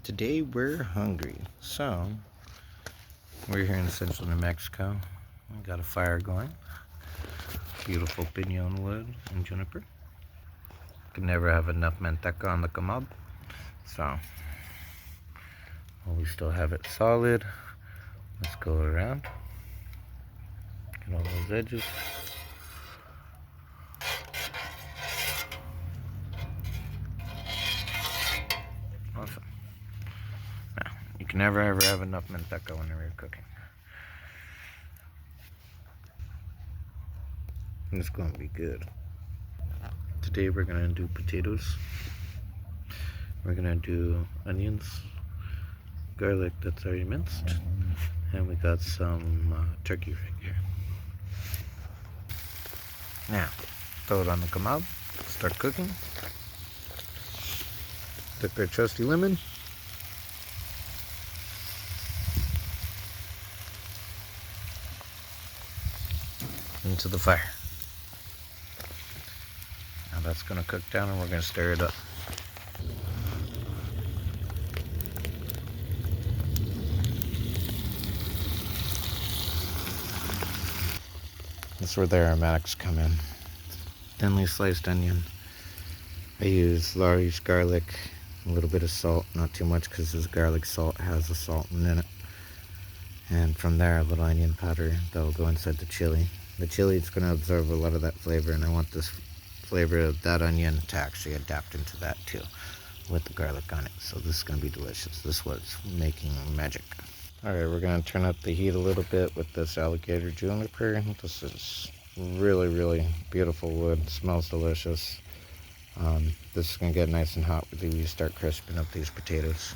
Today we're hungry, so we're here in central New Mexico. We got a fire going. Beautiful pinon wood and juniper. Can never have enough manteca on the kebab. So while we still have it solid, let's go around. Get all those edges. Awesome. Now, you can never ever have enough manteca whenever you're cooking. It's going to be good. Today we're going to do potatoes. We're going to do onions, garlic that's already minced, and we got some turkey right here. Now, throw it on the kebab, start cooking. Took our trusty lemon. Into the fire. Now that's going to cook down and we're going to stir it up. That's where the aromatics come in. Thinly sliced onion. I use large garlic, a little bit of salt, not too much because this garlic salt has the salt in it. And from there, a little onion powder that will go inside the chili. The chili is going to absorb a lot of that flavor, and I want this flavor of that onion to actually adapt into that too, with the garlic on it. So this is going to be delicious. This is what's making magic. Alright, we're going to turn up the heat a little bit with this alligator juniper. This is really, really beautiful wood. It smells delicious. This is going to get nice and hot with you start crisping up these potatoes.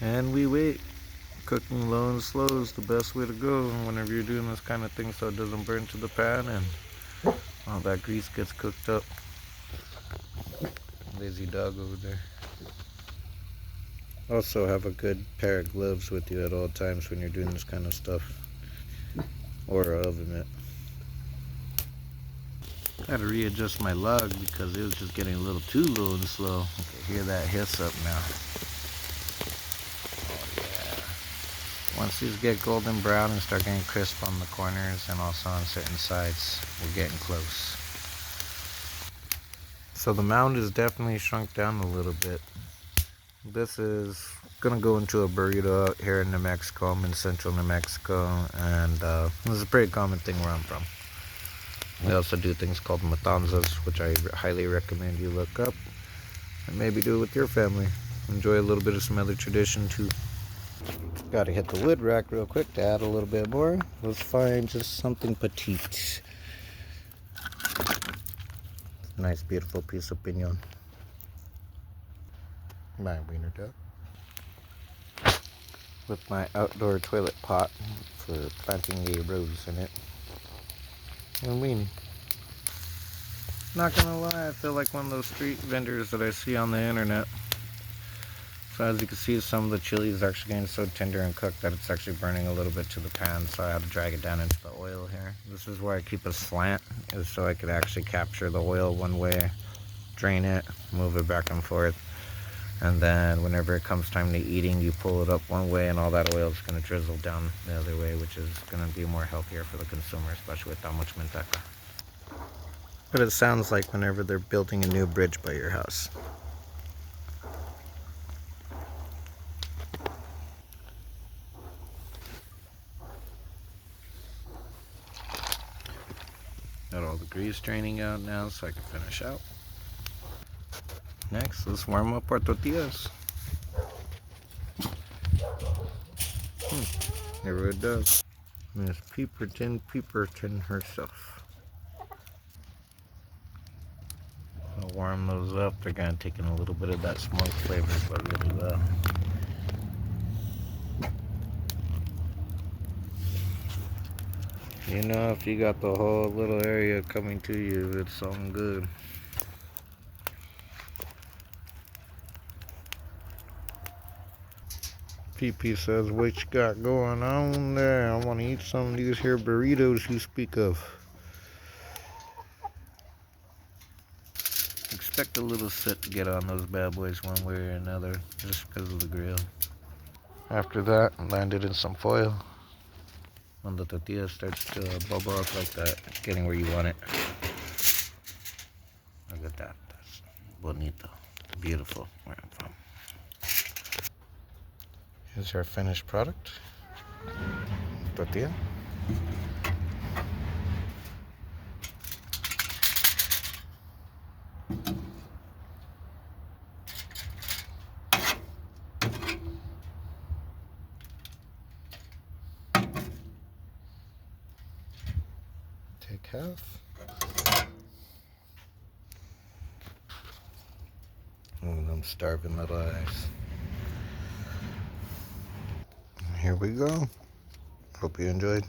And we wait. Cooking low and slow is the best way to go whenever you're doing this kind of thing, so it doesn't burn to the pan and all that grease gets cooked up. Lazy dog over there. Also have a good pair of gloves with you at all times when you're doing this kind of stuff, or an oven mitt. I had to readjust my log because it was just getting a little too low and slow. I can hear that hiss up now. Once these get golden brown and start getting crisp on the corners and also on certain sides, we're getting close. So the mound is definitely shrunk down a little bit. This is gonna go into a burrito out here in New Mexico. I'm in central New Mexico, and this is a pretty common thing where I'm from. We also do things called matanzas, which I highly recommend you look up and maybe do it with your family. Enjoy a little bit of some other tradition too. Gotta hit the wood rack real quick to add a little bit more. Let's find just something petite. Nice, beautiful piece of pinon. My wiener duck. With my outdoor toilet pot for planting a rose in it. And weenie. Not gonna lie, I feel like one of those street vendors that I see on the internet. So as you can see, some of the chili is actually getting so tender and cooked that it's actually burning a little bit to the pan, so I had to drag it down into the oil here. This is where I keep a slant, is so I could actually capture the oil one way, drain it, move it back and forth, and then whenever it comes time to eating, you pull it up one way and all that oil is going to drizzle down the other way, which is going to be more healthier for the consumer, especially with that much manteca. But it sounds like whenever they're building a new bridge by your house. Got all the grease draining out now so I can finish out. Next, let's warm up our tortillas. Here it does. Miss Peeperton herself. I'll warm those up. They're gonna take in a little bit of that smoke flavor, but really well. You know, if you got the whole little area coming to you, it's something good. PP says, what you got going on there? I want to eat some of these here burritos you speak of. Expect a little soot to get on those bad boys one way or another, just because of the grill. After that, landed in some foil. When the tortilla starts to bubble up like that, it's getting where you want it. Look at that. That's bonito. Beautiful where I'm from. Here's our finished product. Tortilla. Take half. And I'm starving little eyes. Here we go. Hope you enjoyed.